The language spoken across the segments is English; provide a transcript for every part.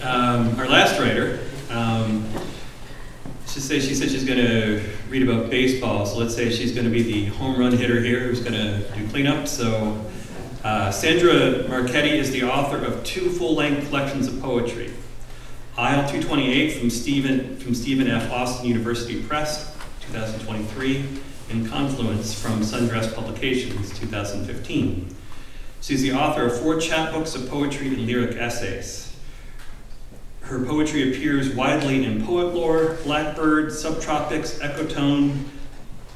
our last writer, she said she's going to read about baseball. So let's say she's going to be the home run hitter here who's going to do cleanup. So Sandra Marchetti is the author of 2 full-length collections of poetry. Aisle 228 from Stephen F. Austin University Press, 2023, and Confluence from Sundress Publications, 2015. She's the author of 4 chapbooks of poetry and lyric essays. Her poetry appears widely in Poet Lore, Blackbird, Subtropics, Ecotone,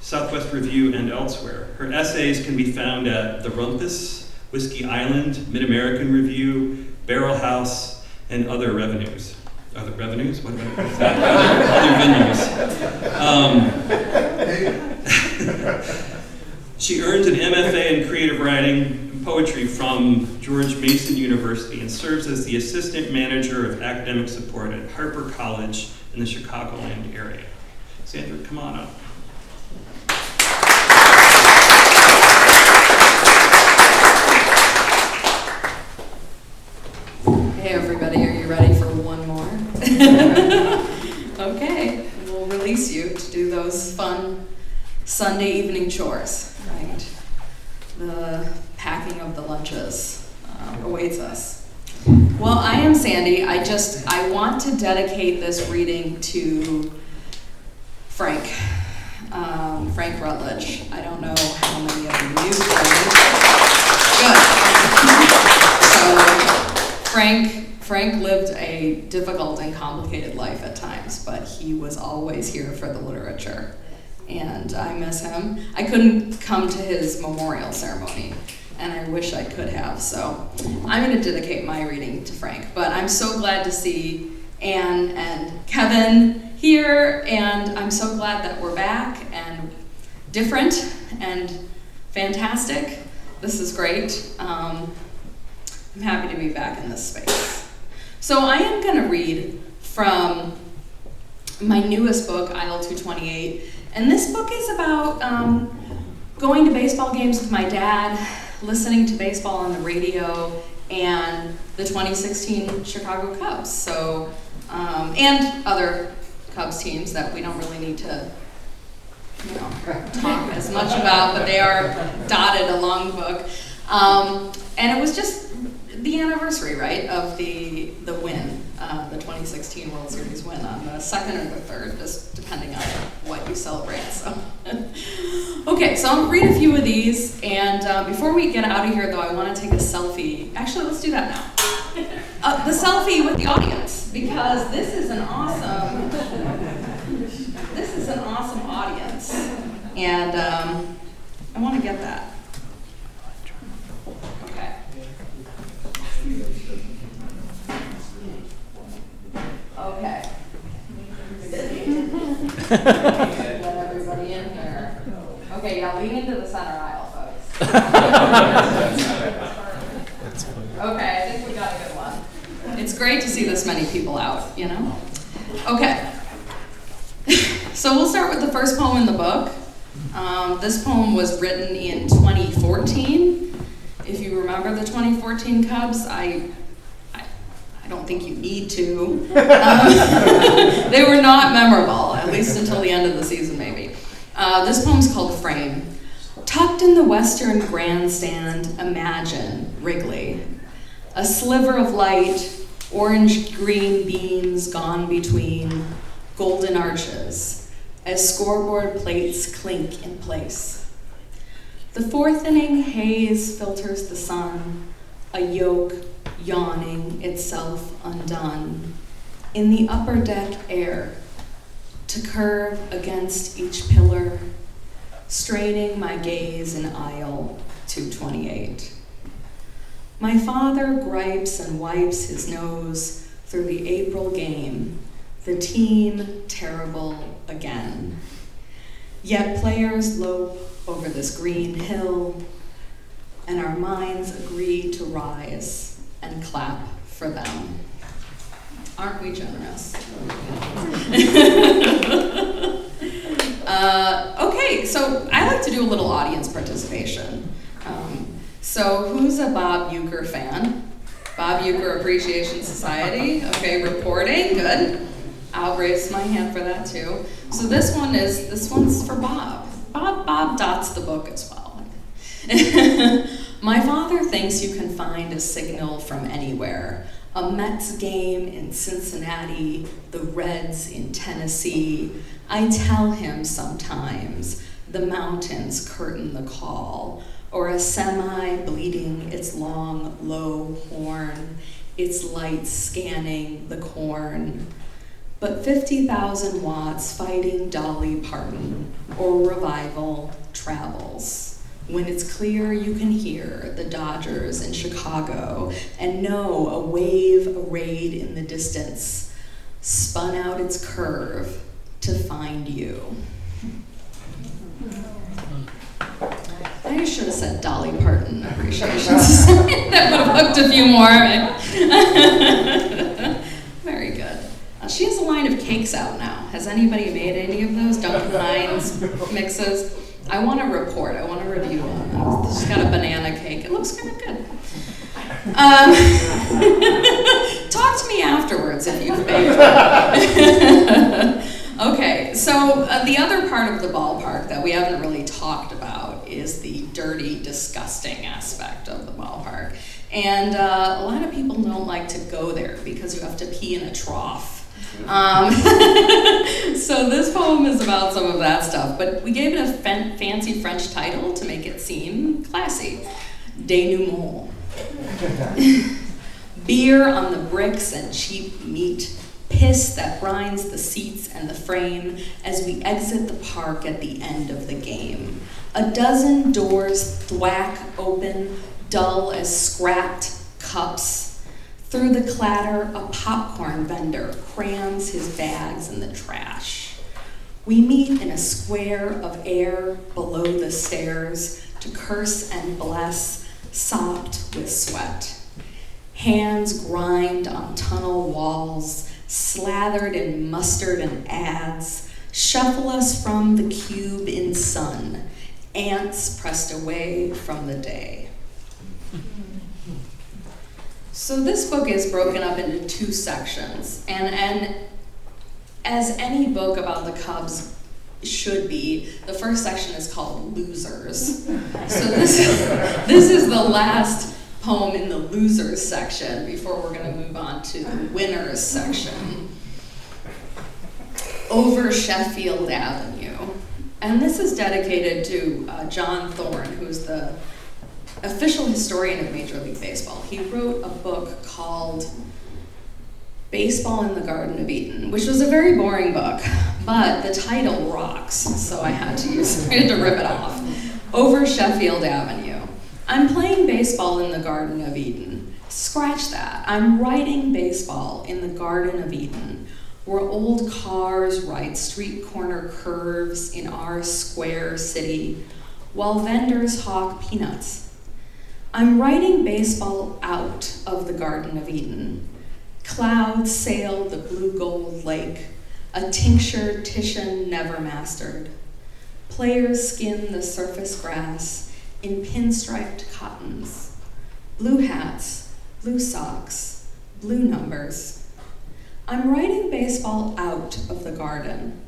Southwest Review, and elsewhere. Her essays can be found at The Rumpus, Whiskey Island, Mid-American Review, Barrel House, and other revenues. Other revenues? What about other venues? She earned an MFA in creative writing and poetry from George Mason University and serves as the assistant manager of academic support at Harper College in the Chicagoland area. Sandra, come on up. Hey everybody, are you ready for one more? Okay, we'll release you to do those fun Sunday evening chores, right? The packing of the lunches awaits us. Well, I am Sandy. I want to dedicate this reading to Frank. Frank Rutledge. I don't know how many of you knew Frank. So Frank lived a difficult and complicated life at times, but he was always here for the literature. And I miss him. I couldn't come to his memorial ceremony, and I wish I could have, so I'm going to dedicate my reading to Frank. But I'm so glad to see Anne and Kevin here, and I'm so glad that we're back and different and fantastic. This is great. I'm happy to be back in this space. So I am going to read from my newest book, Aisle 228. And this book is about going to baseball games with my dad, listening to baseball on the radio, and the 2016 Chicago Cubs. So, and other Cubs teams that we don't really need to, talk as much about, but they are dotted along the book. And it was just the anniversary, right, of the win, the 2016 World Series win on the 2nd or the 3rd, just depending on what you celebrate. So, okay, so I'll read a few of these, and before we get out of here, though, I want to take a selfie. Actually, let's do that now. The selfie with the audience, because this is an awesome audience, and I want to get that. Okay. Let everybody in here. Okay, yeah, lean into the center aisle, folks. Okay, I think we got a good one. It's great to see this many people out, Okay. So we'll start with the first poem in the book. This poem was written in 2014. If you remember the 2014 Cubs, I don't think you need to. They were not memorable, at least until the end of the season, maybe. This poem's called Frame. Tucked in the western grandstand, imagine Wrigley. A sliver of light, orange-green beams gone between, golden arches, as scoreboard plates clink in place. The 4th inning haze filters the sun, a yolk yawning itself undone in the upper deck air to curve against each pillar, straining my gaze in aisle 228. My father gripes and wipes his nose through the April game, the team terrible again. Yet players lope over this green hill, and our minds agree to rise and clap for them. Aren't we generous? Okay, so I like to do a little audience participation. So who's a Bob Uecker fan? Bob Euchre Appreciation Society. Okay, reporting, good. I'll raise my hand for that too. So this one's for Bob. Bob dots the book as well. My father thinks you can find a signal from anywhere. A Mets game in Cincinnati, the Reds in Tennessee. I tell him sometimes the mountains curtain the call, or a semi bleeding its long, low horn, its lights scanning the corn. But 50,000 watts fighting Dolly Parton or revival travels. When it's clear, you can hear the Dodgers in Chicago and know a wave arrayed in the distance spun out its curve to find you. I should have said Dolly Parton Appreciation Society. That would have hooked a few more. Very good. She has a line of cakes out now. Has anybody made any of those Duncan Hines mixes? I want to report. I want to review them. She's got a banana cake. It looks kind of good. Talk to me afterwards if you've baked it. Okay, so the other part of the ballpark that we haven't really talked about is the dirty, disgusting aspect of the ballpark. And a lot of people don't like to go there because you have to pee in a trough. So this poem is about some of that stuff, but we gave it a fancy French title to make it seem classy. Denouement. Beer on the bricks and cheap meat, piss that grinds the seats and the frame as we exit the park at the end of the game. A dozen doors thwack open, dull as scrapped cups. Through the clatter, a popcorn vendor crams his bags in the trash. We meet in a square of air below the stairs to curse and bless, sopped with sweat. Hands grind on tunnel walls, slathered in mustard and ads, shuffle us from the cube in sun, ants pressed away from the day. So this book is broken up into two sections, and as any book about the Cubs should be, the first section is called Losers. So this is the last poem in the Losers section before we're going to move on to the Winners section. Over Sheffield Avenue. And this is dedicated to John Thorne, who's the official historian of Major League Baseball. He wrote a book called Baseball in the Garden of Eden, which was a very boring book, but the title rocks, so I had to rip it off. Over Sheffield Avenue. I'm playing baseball in the Garden of Eden. Scratch that. I'm writing baseball in the Garden of Eden, where old cars ride street corner curves in our square city, while vendors hawk peanuts. I'm writing baseball out of the Garden of Eden. Clouds sail the blue gold lake, a tincture Titian never mastered. Players skin the surface grass in pinstriped cottons. Blue hats, blue socks, blue numbers. I'm writing baseball out of the garden.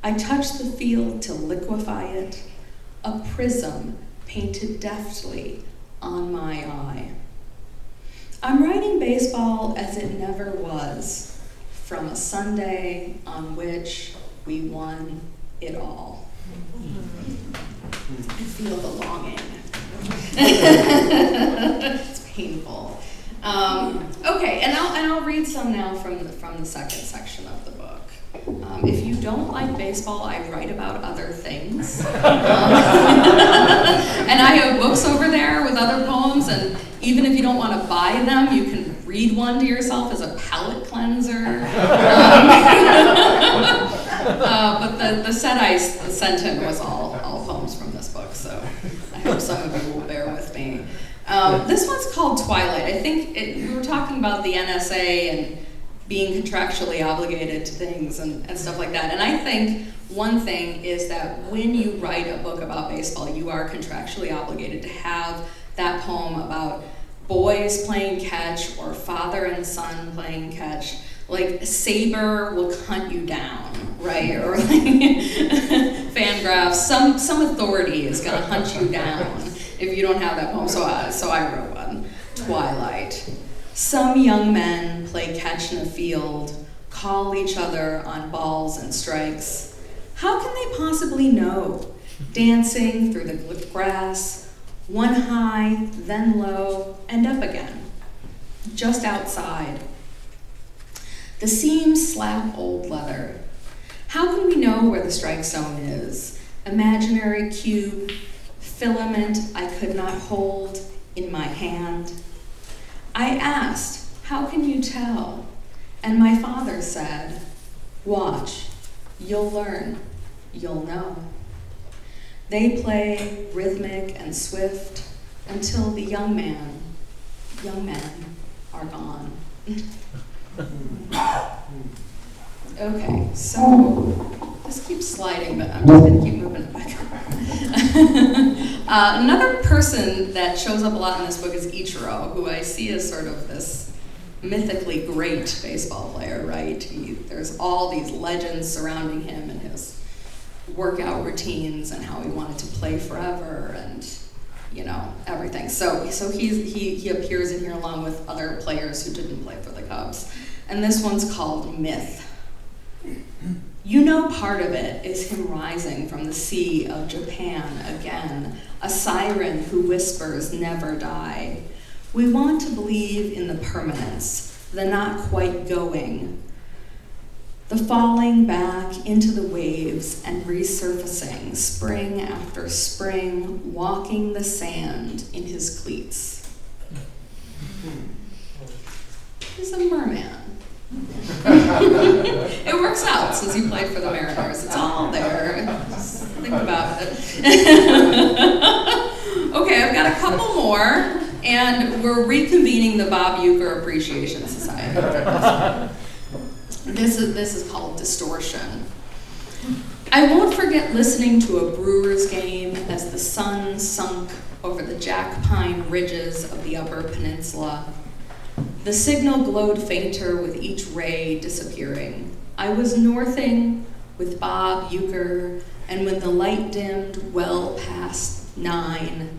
I touch the field to liquefy it, a prism painted deftly on my eye. I'm writing baseball as it never was, from a Sunday on which we won it all. I feel the longing. It's painful. Okay, and I'll read some now from the second section of the book. If you don't like baseball, I write about other things. And I have books over there with other poems, and even if you don't want to buy them, you can read one to yourself as a palate cleanser. But the set I sent him was all poems from this book, so I hope some of you will bear with me. This one's called Twilight. I think we were talking about the NSA and being contractually obligated to things and stuff like that. And I think one thing is that when you write a book about baseball, you are contractually obligated to have that poem about boys playing catch or father and son playing catch. Like, saber will hunt you down, right? Or like Fangraphs, some authority is gonna hunt you down if you don't have that poem. So I wrote one. Twilight. Some young men play catch in a field, call each other on balls and strikes. How can they possibly know? Dancing through the grass, one high, then low, and up again, just outside. The seams slap old leather. How can we know where the strike zone is? Imaginary cube, filament I could not hold in my hand. I asked, how can you tell? And my father said, watch, you'll learn, you'll know. They play rhythmic and swift until the young men are gone. Okay, so this keeps sliding, but I'm just gonna keep moving it back. Another person that shows up a lot in this book is Ichiro, who I see as sort of this mythically great baseball player, right? There's all these legends surrounding him and his workout routines and how he wanted to play forever and, you know, everything. So he appears in here along with other players who didn't play for the Cubs. And this one's called Myth. You know, part of it is him rising from the sea of Japan again, a siren who whispers, never die. We want to believe in the permanence, the not quite going, the falling back into the waves and resurfacing, spring after spring, walking the sand in his cleats. He's a merman. It works out since he played for the Mariners. It's all there. Just think about it. Okay, I've got a couple more, and we're reconvening the Bob Uecker Appreciation Society. This is called Distortion. I won't forget listening to a Brewers game as the sun sunk over the jack pine ridges of the Upper Peninsula. The signal glowed fainter with each ray disappearing. I was northing with Bob Uecker, and when the light dimmed well past 9,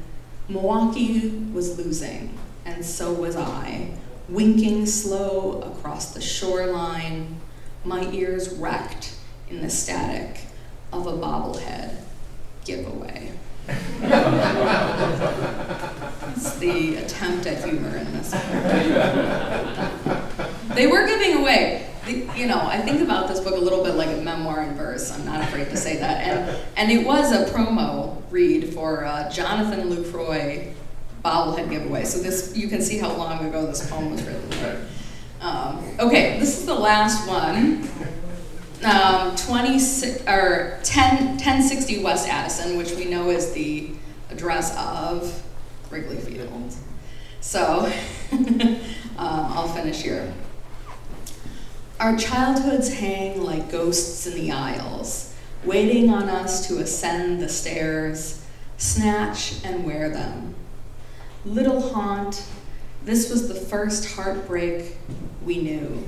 Milwaukee was losing, and so was I, winking slow across the shoreline, my ears wrecked in the static of a bobblehead giveaway. It's the attempt at humor in this. They were giving away. You know, I think about this book a little bit like a memoir in verse. I'm not afraid to say that. And it was a promo read for Jonathan Lucroy bobblehead giveaway. So this, you can see how long ago this poem was written. Okay, this is the last one. 1060 West Addison, which we know is the address of Wrigley Field. So I'll finish here. Our childhoods hang like ghosts in the aisles, waiting on us to ascend the stairs, snatch and wear them. Little haunt, this was the first heartbreak we knew.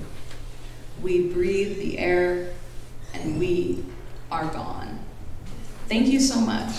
We breathe the air, and we are gone. Thank you so much.